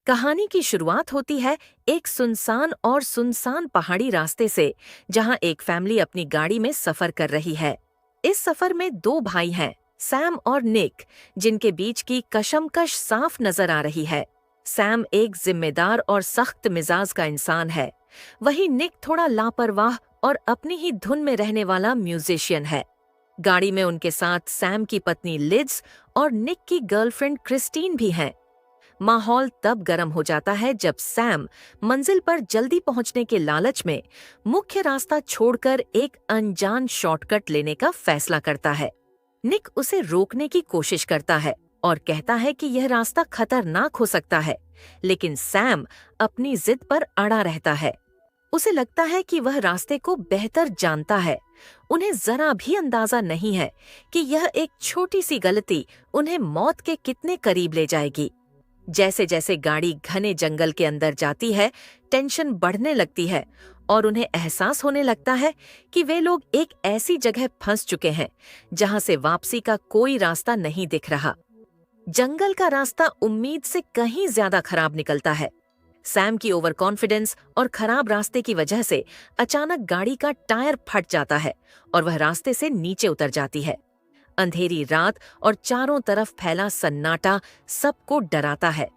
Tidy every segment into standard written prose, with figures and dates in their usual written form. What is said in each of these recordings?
कहानी की शुरुआत होती है एक सुनसान पहाड़ी रास्ते से, जहां एक फैमिली अपनी गाड़ी में सफर कर रही है। इस सफर में दो भाई हैं, सैम और निक, जिनके बीच की कशमकश साफ नजर आ रही है। सैम एक जिम्मेदार और सख्त मिजाज का इंसान है, वहीं निक थोड़ा लापरवाह और अपनी ही धुन में रहने वाला म्यूजिशियन है। गाड़ी में उनके साथ सैम की पत्नी लिज और निक की गर्लफ्रेंड क्रिस्टीन भी हैं। माहौल तब गर्म हो जाता है जब सैम मंजिल पर जल्दी पहुंचने के लालच में मुख्य रास्ता छोड़कर एक अनजान शॉर्टकट लेने का फैसला करता है। निक उसे रोकने की कोशिश करता है और कहता है कि यह रास्ता खतरनाक हो सकता है, लेकिन सैम अपनी जिद पर अड़ा रहता है। उसे लगता है कि वह रास्ते को बेहतर जानता है। उन्हें जरा भी अंदाजा नहीं है कि यह एक छोटी सी गलती उन्हें मौत के कितने करीब ले जाएगी। जैसे जैसे गाड़ी घने जंगल के अंदर जाती है, टेंशन बढ़ने लगती है और उन्हें एहसास होने लगता है कि वे लोग एक ऐसी जगह फंस चुके हैं जहां से वापसी का कोई रास्ता नहीं दिख रहा। जंगल का रास्ता उम्मीद से कहीं ज्यादा खराब निकलता है। सैम की ओवर कॉन्फिडेंस और खराब रास्ते की वजह से अचानक गाड़ी का टायर फट जाता है और वह रास्ते से नीचे उतर जाती है। अंधेरी रात और चारों तरफ फैला सन्नाटा सबको डराता है।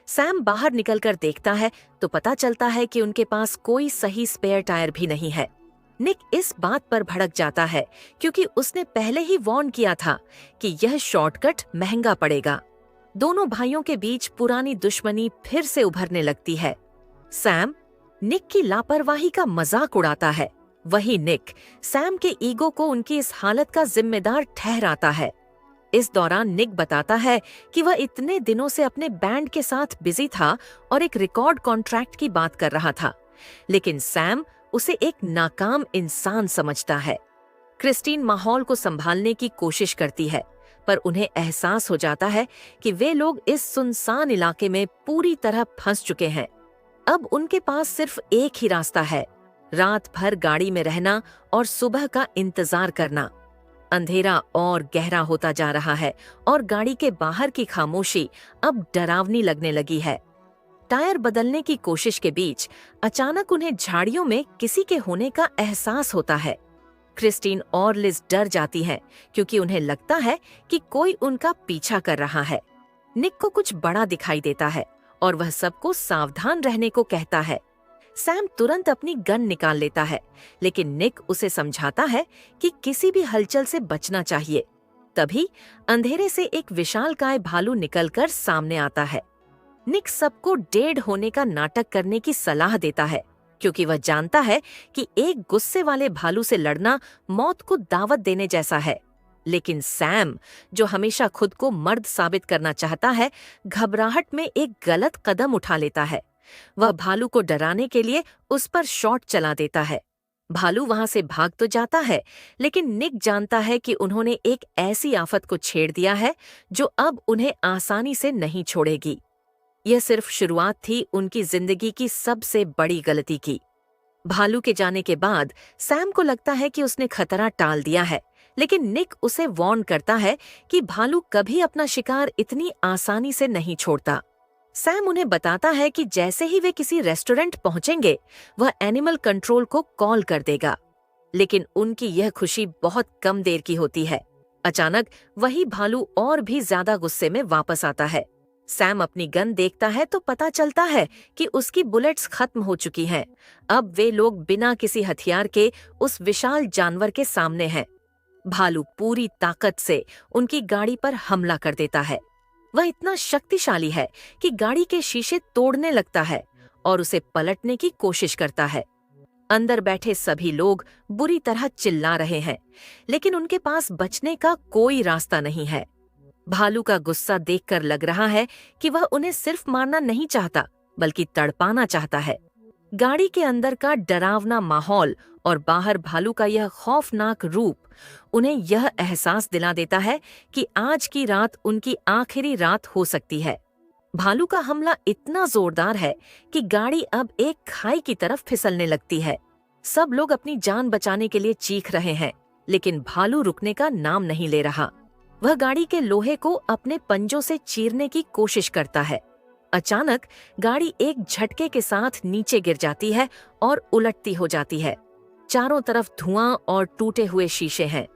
सैम बाहर निकलकर देखता है तो पता चलता है कि उनके पास कोई सही स्पेयर टायर भी नहीं है। निक इस बात पर भड़क जाता है क्योंकि उसने पहले ही वार्न किया था कि यह शॉर्टकट महंगा पड़ेगा। दोनों भाइयों के बीच पुरानी दुश्मनी फिर से उभरने लगती है। सैम निक की लापरवाही का मजाक उड़ाता है, वही निक सैम के ईगो को उनकी इस हालत का जिम्मेदार ठहराता है। इस दौरान निक बताता है कि वह इतने दिनों से अपने बैंड के साथ बिजी था और एक रिकॉर्ड कॉन्ट्रैक्ट की बात कर रहा था, लेकिन सैम उसे एक नाकाम इंसान समझता है। क्रिस्टीन माहौल को संभालने की कोशिश करती है, पर उन्हें एहसास हो जाता है कि वे लोग इस सुनसान इलाके में पूरी तरह फंस चुके हैं। अब उनके पास सिर्फ एक ही रास्ता है, रात भर गाड़ी में रहना और सुबह का इंतजार करना। अंधेरा और गहरा होता जा रहा है और गाड़ी के बाहर की खामोशी अब डरावनी लगने लगी है। टायर बदलने की कोशिश के बीच अचानक उन्हें झाड़ियों में किसी के होने का एहसास होता है। क्रिस्टीन और लिज डर जाती हैं क्योंकि उन्हें लगता है कि कोई उनका पीछा कर रहा है। निक को कुछ बड़ा दिखाई देता है और वह सबको सावधान रहने को कहता है। सैम तुरंत अपनी गन निकाल लेता है, लेकिन निक उसे समझाता है कि किसी भी हलचल से बचना चाहिए। तभी अंधेरे से एक विशालकाय भालू निकलकर सामने आता है। निक सबको डेड होने का नाटक करने की सलाह देता है क्योंकि वह जानता है कि एक गुस्से वाले भालू से लड़ना मौत को दावत देने जैसा है। लेकिन सैम, जो हमेशा खुद को मर्द साबित करना चाहता है, घबराहट में एक गलत कदम उठा लेता है। वह भालू को डराने के लिए उस पर शॉट चला देता है। भालू वहां से भाग तो जाता है, लेकिन निक जानता है कि उन्होंने एक ऐसी आफत को छेड़ दिया है जो अब उन्हें आसानी से नहीं छोड़ेगी। यह सिर्फ शुरुआत थी उनकी जिंदगी की सबसे बड़ी गलती की। भालू के जाने के बाद सैम को लगता है कि उसने खतरा टाल दिया है, लेकिन निक उसे वार्न करता है कि भालू कभी अपना शिकार इतनी आसानी से नहीं छोड़ता। सैम उन्हें बताता है कि जैसे ही वे किसी रेस्टोरेंट पहुंचेंगे, वह एनिमल कंट्रोल को कॉल कर देगा। लेकिन उनकी यह खुशी बहुत कम देर की होती है। अचानक वही भालू और भी ज्यादा गुस्से में वापस आता है। सैम अपनी गन देखता है तो पता चलता है कि उसकी बुलेट्स खत्म हो चुकी हैं। अब वे लोग बिना किसी हथियार के उस विशाल जानवर के सामने हैं। भालू पूरी ताकत से उनकी गाड़ी पर हमला कर देता है। वह इतना शक्तिशाली है कि गाड़ी के शीशे तोड़ने लगता है और उसे पलटने की कोशिश करता है। अंदर बैठे सभी लोग बुरी तरह चिल्ला रहे हैं, लेकिन उनके पास बचने का कोई रास्ता नहीं है। भालू का गुस्सा देखकर लग रहा है कि वह उन्हें सिर्फ मारना नहीं चाहता, बल्कि तड़पाना चाहता है। गाड़ी के अंदर का डरावना माहौल और बाहर भालू का यह खौफनाक रूप उन्हें यह एहसास दिला देता है कि आज की रात उनकी आखिरी रात हो सकती है। भालू का हमला इतना जोरदार है कि गाड़ी अब एक खाई की तरफ फिसलने लगती है। सब लोग अपनी जान बचाने के लिए चीख रहे हैं, लेकिन भालू रुकने का नाम नहीं ले रहा। वह गाड़ी के लोहे को अपने पंजों से चीरने की कोशिश करता है। अचानक गाड़ी एक झटके के साथ नीचे गिर जाती है और उलटती हो जाती है। चारों तरफ धुआं और टूटे हुए शीशे हैं।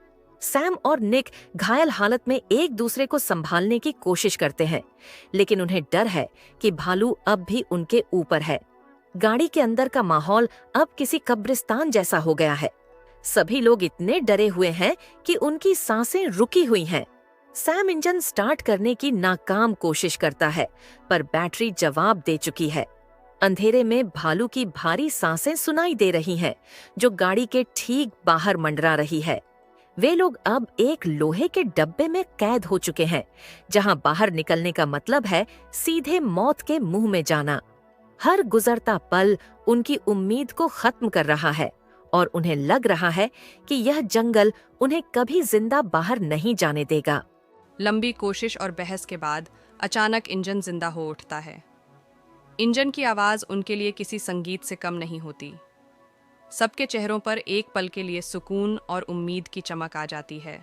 सैम और निक घायल हालत में एक दूसरे को संभालने की कोशिश करते हैं, लेकिन उन्हें डर है कि भालू अब भी उनके ऊपर है। गाड़ी के अंदर का माहौल अब किसी कब्रिस्तान जैसा हो गया है। सभी लोग इतने डरे हुए हैं कि उनकी सांसें रुकी हुई हैं। सैम इंजन स्टार्ट करने की नाकाम कोशिश करता है, पर बैटरी जवाब दे चुकी है। अंधेरे में भालू की भारी सांसें सुनाई दे रही हैं, जो गाड़ी के ठीक बाहर मंडरा रही है। वे लोग अब एक लोहे के डब्बे में कैद हो चुके हैं, जहां बाहर निकलने का मतलब है सीधे मौत के मुंह में जाना। हर गुजरता पल उनकी उम्मीद को खत्म कर रहा है और उन्हें लग रहा है कि यह जंगल उन्हें कभी जिंदा बाहर नहीं जाने देगा। लंबी कोशिश और बहस के बाद अचानक इंजन जिंदा हो उठता है। इंजन की आवाज़ उनके लिए किसी संगीत से कम नहीं होती। सबके चेहरों पर एक पल के लिए सुकून और उम्मीद की चमक आ जाती है।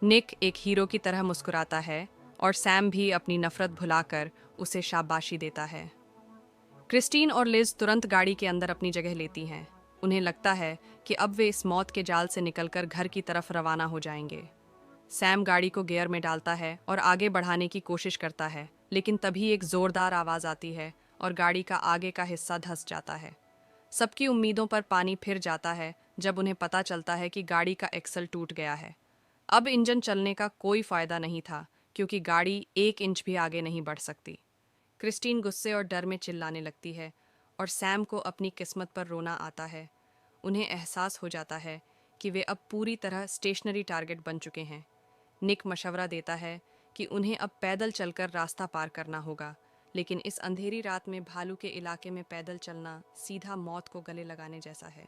निक एक हीरो की तरह मुस्कुराता है और सैम भी अपनी नफरत भुलाकर उसे शाबाशी देता है। क्रिस्टीन और लिज तुरंत गाड़ी के अंदर अपनी जगह लेती हैं। उन्हें लगता है कि अब वे इस मौत के जाल से निकलकर घर की तरफ रवाना हो जाएंगे। सैम गाड़ी को गियर में डालता है और आगे बढ़ाने की कोशिश करता है, लेकिन तभी एक जोरदार आवाज़ आती है और गाड़ी का आगे का हिस्सा धंस जाता है। सबकी उम्मीदों पर पानी फिर जाता है जब उन्हें पता चलता है कि गाड़ी का एक्सल टूट गया है। अब इंजन चलने का कोई फायदा नहीं था, क्योंकि गाड़ी 1 इंच भी आगे नहीं बढ़ सकती। क्रिस्टीन गुस्से और डर में चिल्लाने लगती है और सैम को अपनी किस्मत पर रोना आता है। उन्हें एहसास हो जाता है कि वे अब पूरी तरह स्टेशनरी टारगेट बन चुके हैं। निक मशवरा देता है कि उन्हें अब पैदल चलकर रास्ता पार करना होगा, लेकिन इस अंधेरी रात में भालू के इलाके में पैदल चलना सीधा मौत को गले लगाने जैसा है।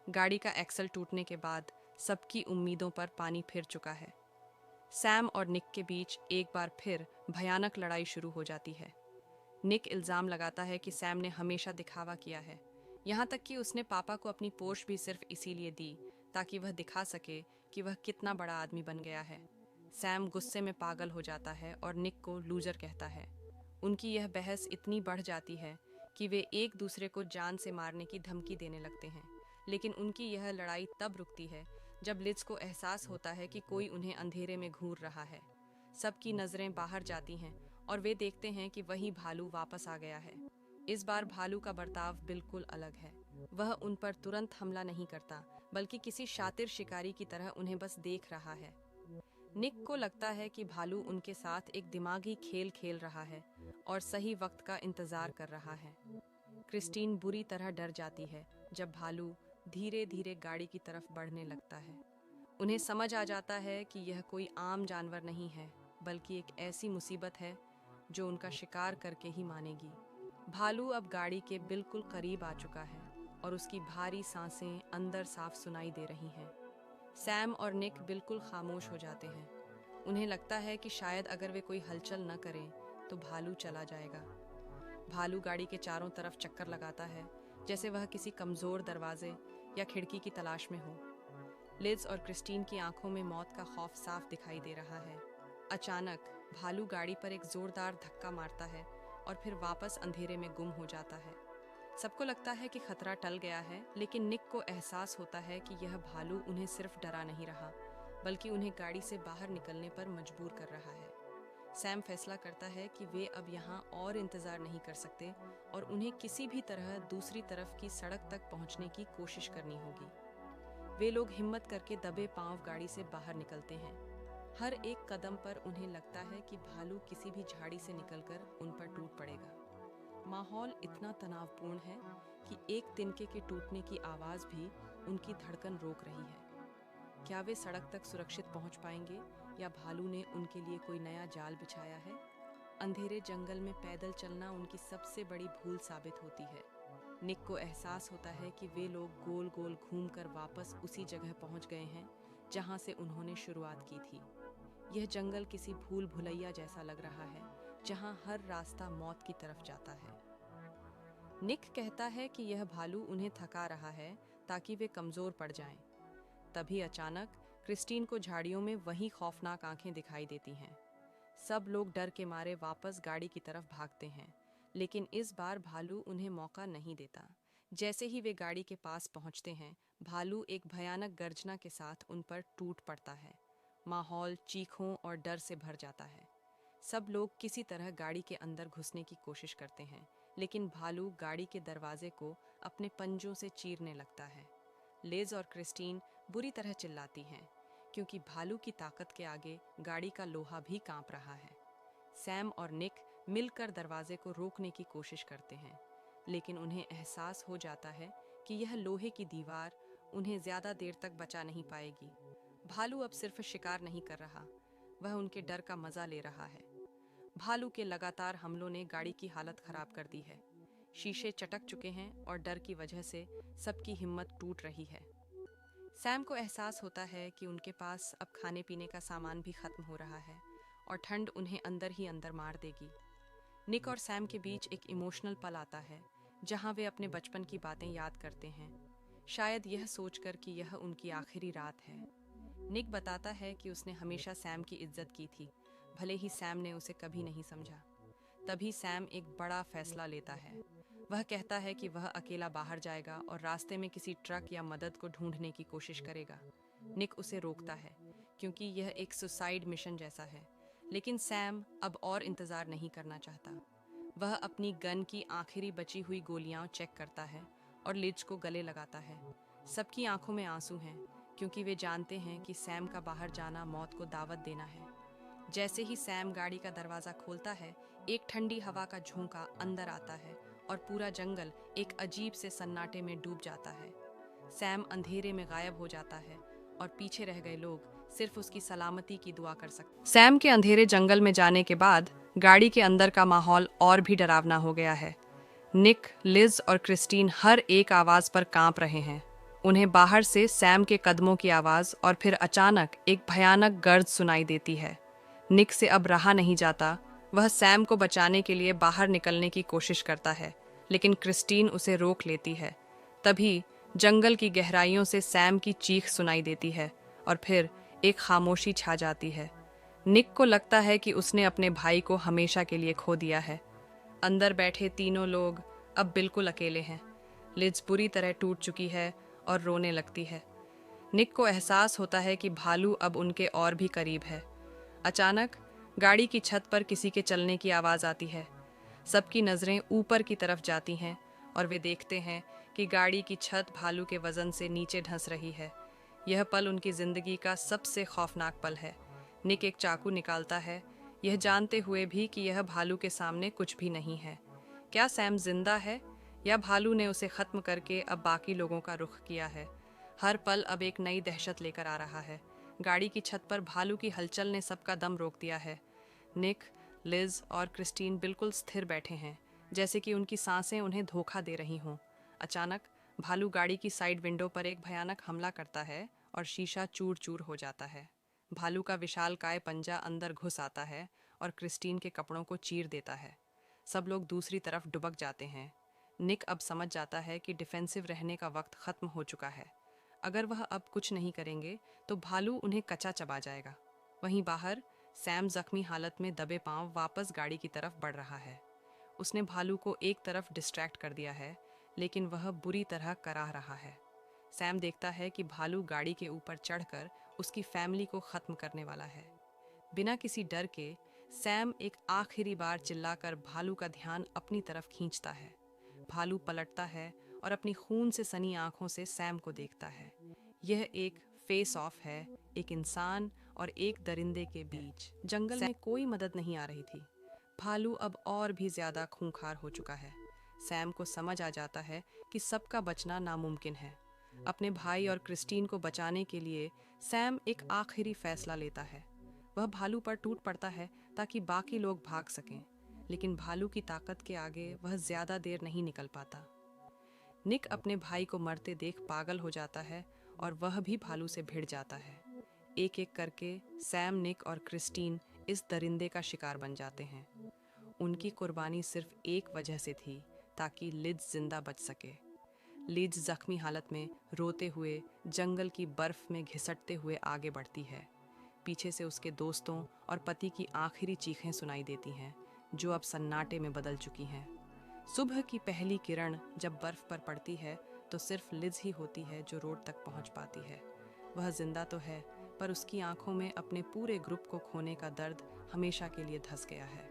गाड़ी का एक्सल टूटने के बाद सबकी उम्मीदों पर पानी फिर चुका है। सैम और निक के बीच एक बार फिर भयानक लड़ाई शुरू हो जाती है। निक इल्ज़ाम लगाता है कि सैम ने हमेशा दिखावा किया है, यहाँ तक कि उसने पापा को अपनी पोर्श भी सिर्फ इसीलिए दी ताकि वह दिखा सके कि वह कितना बड़ा आदमी बन गया है। सैम गुस्से में पागल हो जाता है और निक को लूजर कहता है। उनकी यह बहस इतनी बढ़ जाती है कि वे एक दूसरे को जान से मारने की धमकी देने लगते हैं, लेकिन उनकी यह लड़ाई तब रुकती है जब लिज को एहसास होता है कि कोई उन्हें अंधेरे में घूर रहा है। सबकी नज़रें बाहर जाती हैं और वे देखते हैं कि वही भालू वापस आ गया है। इस बार भालू का बर्ताव बिल्कुल अलग है। वह उन पर तुरंत हमला नहीं करता, बल्कि किसी शातिर शिकारी की तरह उन्हें बस देख रहा है। निक को लगता है कि भालू उनके साथ एक दिमागी खेल खेल रहा है और सही वक्त का इंतजार कर रहा है। क्रिस्टीन बुरी तरह डर जाती है जब भालू धीरे धीरे गाड़ी की तरफ बढ़ने लगता है। उन्हें समझ आ जाता है कि यह कोई आम जानवर नहीं है, बल्कि एक ऐसी मुसीबत है जो उनका शिकार करके ही मानेगी। भालू अब गाड़ी के बिल्कुल करीब आ चुका है और उसकी भारी सांसें अंदर साफ सुनाई दे रही हैं। सैम और निक बिल्कुल खामोश हो जाते हैं। उन्हें लगता है कि शायद अगर वे कोई हलचल न करें तो भालू चला जाएगा। भालू गाड़ी के चारों तरफ चक्कर लगाता है, जैसे वह किसी कमज़ोर दरवाजे या खिड़की की तलाश में हो। लिज और क्रिस्टीन की आंखों में मौत का खौफ साफ दिखाई दे रहा है। अचानक भालू गाड़ी पर एक जोरदार धक्का मारता है और फिर वापस अंधेरे में गुम हो जाता है। सबको लगता है कि खतरा टल गया है, लेकिन निक को एहसास होता है कि यह भालू उन्हें सिर्फ डरा नहीं रहा, बल्कि उन्हें गाड़ी से बाहर निकलने पर मजबूर कर रहा है। सैम फैसला करता है कि वे अब यहाँ और इंतजार नहीं कर सकते और उन्हें किसी भी तरह दूसरी तरफ की सड़क तक पहुँचने की कोशिश करनी होगी। वे लोग हिम्मत करके दबे पांव गाड़ी से बाहर निकलते हैं। हर एक कदम पर उन्हें लगता है कि भालू किसी भी झाड़ी से निकलकर उन पर टूट पड़ेगा। माहौल इतना तनावपूर्ण है कि एक तिनके के टूटने की आवाज़ भी उनकी धड़कन रोक रही है। क्या वे सड़क तक सुरक्षित पहुंच पाएंगे या भालू ने उनके लिए कोई नया जाल बिछाया है? अंधेरे जंगल में पैदल चलना उनकी सबसे बड़ी भूल साबित होती है। निक को एहसास होता है कि वे लोग गोल गोल घूमकर वापस उसी जगह पहुंच गए हैं जहां से उन्होंने शुरुआत की थी। यह जंगल किसी भूल भुलैया जैसा लग रहा है, जहां हर रास्ता मौत की तरफ जाता है। निक कहता है कि यह भालू उन्हें थका रहा है ताकि वे कमज़ोर पड़ जाएं। तभी अचानक क्रिस्टीन को झाड़ियों में वही खौफनाक आंखें दिखाई देती हैं। सब लोग डर के मारे वापस गाड़ी की तरफ भागते हैं, लेकिन इस बार भालू उन्हें मौका नहीं देता। जैसे ही वे गाड़ी के पास पहुंचते हैं, भालू एक भयानक गर्जना के साथ उन पर टूट पड़ता है। माहौल चीखों और डर से भर जाता है। सब लोग किसी तरह गाड़ी के अंदर घुसने की कोशिश करते हैं, लेकिन भालू गाड़ी के दरवाजे को अपने पंजों से चीरने लगता है। लिज और क्रिस्टीन बुरी तरह चिल्लाती हैं, क्योंकि भालू की ताकत के आगे गाड़ी का लोहा भी कांप रहा है। सैम और निक मिलकर दरवाजे को रोकने की कोशिश करते हैं, लेकिन उन्हें एहसास हो जाता है कि यह लोहे की दीवार उन्हें ज्यादा देर तक बचा नहीं पाएगी। भालू अब सिर्फ शिकार नहीं कर रहा, वह उनके डर का मजा ले रहा है। भालू के लगातार हमलों ने गाड़ी की हालत खराब कर दी है। शीशे चटक चुके हैं और डर की वजह से सबकी हिम्मत टूट रही है। सैम को एहसास होता है कि उनके पास अब खाने पीने का सामान भी खत्म हो रहा है और ठंड उन्हें अंदर ही अंदर मार देगी। निक और सैम के बीच एक इमोशनल पल आता है, जहां वे अपने बचपन की बातें याद करते हैं, शायद यह सोचकर कि यह उनकी आखिरी रात है। निक बताता है कि उसने हमेशा सैम की इज्जत की थी, भले ही सैम ने उसे कभी नहीं समझा। तभी सैम एक बड़ा फैसला लेता है। वह कहता है कि वह अकेला बाहर जाएगा और रास्ते में किसी ट्रक या मदद को ढूंढने की कोशिश करेगा। निक उसे रोकता है, क्योंकि यह एक सुसाइड मिशन जैसा है, लेकिन सैम अब और इंतजार नहीं करना चाहता। वह अपनी गन की आखिरी बची हुई गोलियां चेक करता है और लिज को गले लगाता है। सबकी आंखों में आंसू हैं, क्योंकि वे जानते हैं कि सैम का बाहर जाना मौत को दावत देना है। जैसे ही सैम गाड़ी का दरवाजा खोलता है, एक ठंडी हवा का झोंका अंदर आता है और पूरा जंगल एक अजीब से सन्नाटे में डूब जाता है। सैम अंधेरे में गायब हो जाता है और पीछे रह गए लोग सिर्फ उसकी सलामती की दुआ कर सकते। सैम के अंधेरे जंगल में जाने के बाद गाड़ी के अंदर का माहौल और भी डरावना हो गया है। निक, लिज और क्रिस्टीन हर एक आवाज पर कांप रहे हैं। उन्हें बाहर से सैम के कदमों की आवाज और फिर अचानक एक भयानक गर्ज सुनाई देती है। निक से अब रहा नहीं जाता। वह सैम को बचाने के लिए बाहर निकलने की कोशिश करता है, लेकिन क्रिस्टीन उसे रोक लेती है। तभी जंगल की गहराइयों से सैम की चीख सुनाई देती है और फिर एक खामोशी छा जाती है। निक को लगता है कि उसने अपने भाई को हमेशा के लिए खो दिया है। अंदर बैठे तीनों लोग अब बिल्कुल अकेले हैं। लिज बुरी तरह टूट चुकी है और रोने लगती है। निक को एहसास होता है कि भालू अब उनके और भी करीब है। अचानक गाड़ी की छत पर किसी के चलने की आवाज़ आती है। सबकी नज़रें ऊपर की तरफ जाती हैं और वे देखते हैं कि गाड़ी की छत भालू के वज़न से नीचे धंस रही है। यह पल उनकी ज़िंदगी का सबसे खौफनाक पल है। निक एक चाकू निकालता है, यह जानते हुए भी कि यह भालू के सामने कुछ भी नहीं है। क्या सैम जिंदा है या भालू ने उसे ख़त्म करके अब बाकी लोगों का रुख किया है? हर पल अब एक नई दहशत लेकर आ रहा है। गाड़ी की छत पर भालू की हलचल ने सबका दम रोक दिया है। निक, लिज और क्रिस्टीन बिल्कुल स्थिर बैठे हैं, जैसे कि उनकी सांसें उन्हें धोखा दे रही हों। अचानक भालू गाड़ी की साइड विंडो पर एक भयानक हमला करता है और शीशा चूर चूर हो जाता है। भालू का विशालकाय पंजा अंदर घुस आता है और क्रिस्टीन के कपड़ों को चीर देता है। सब लोग दूसरी तरफ डुबक जाते हैं। निक अब समझ जाता है कि डिफेंसिव रहने का वक्त खत्म हो चुका है। अगर वह अब कुछ नहीं करेंगे तो भालू उन्हें कच्चा चबा जाएगा। वहीं बाहर सैम जख्मी हालत में दबे पांव वापस गाड़ी की तरफ बढ़ रहा है। उसने भालू को एक तरफ डिस्ट्रैक्ट कर दिया है, लेकिन वह बुरी तरह कराह रहा है। सैम देखता है कि भालू गाड़ी के ऊपर चढ़कर उसकी फैमिली को ख़त्म करने वाला है। बिना किसी डर के सैम एक आखिरी बार चिल्लाकर भालू का ध्यान अपनी तरफ खींचता है। भालू पलटता है और अपनी खून से सनी आंखों से सैम को देखता है। यह एक फेस ऑफ है, एक इंसान और एक दरिंदे के बीच। जंगल में कोई मदद नहीं आ रही थी। भालू अब और भी ज्यादा खूंखार हो चुका है। सैम को समझ आ जाता है कि सबका बचना नामुमकिन है। अपने भाई और क्रिस्टीन को बचाने के लिए सैम एक आखिरी फैसला लेता है। वह भालू पर टूट पड़ता है ताकि बाकी लोग भाग सकें, लेकिन भालू की ताकत के आगे वह ज्यादा देर नहीं निकल पाता। निक अपने भाई को मरते देख पागल हो जाता है और वह भी भालू से भिड़ जाता है। एक एक करके सैम, निक और क्रिस्टीन इस दरिंदे का शिकार बन जाते हैं। उनकी कुर्बानी सिर्फ एक वजह से थी, ताकि लिज जिंदा बच सके। लिज जख्मी हालत में रोते हुए जंगल की बर्फ में घिसटते हुए आगे बढ़ती है। पीछे से उसके दोस्तों और पति की आखिरी चीखें सुनाई देती हैं, जो अब सन्नाटे में बदल चुकी हैं। सुबह की पहली किरण जब बर्फ पर पड़ती है तो सिर्फ लिज ही होती है जो रोड तक पहुंच पाती है। वह जिंदा तो है, पर उसकी आंखों में अपने पूरे ग्रुप को खोने का दर्द हमेशा के लिए धंस गया है।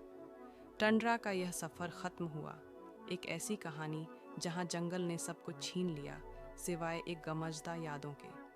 टंड्रा का यह सफ़र ख़त्म हुआ, एक ऐसी कहानी जहां जंगल ने सब कुछ छीन लिया सिवाय एक गमजदा यादों के।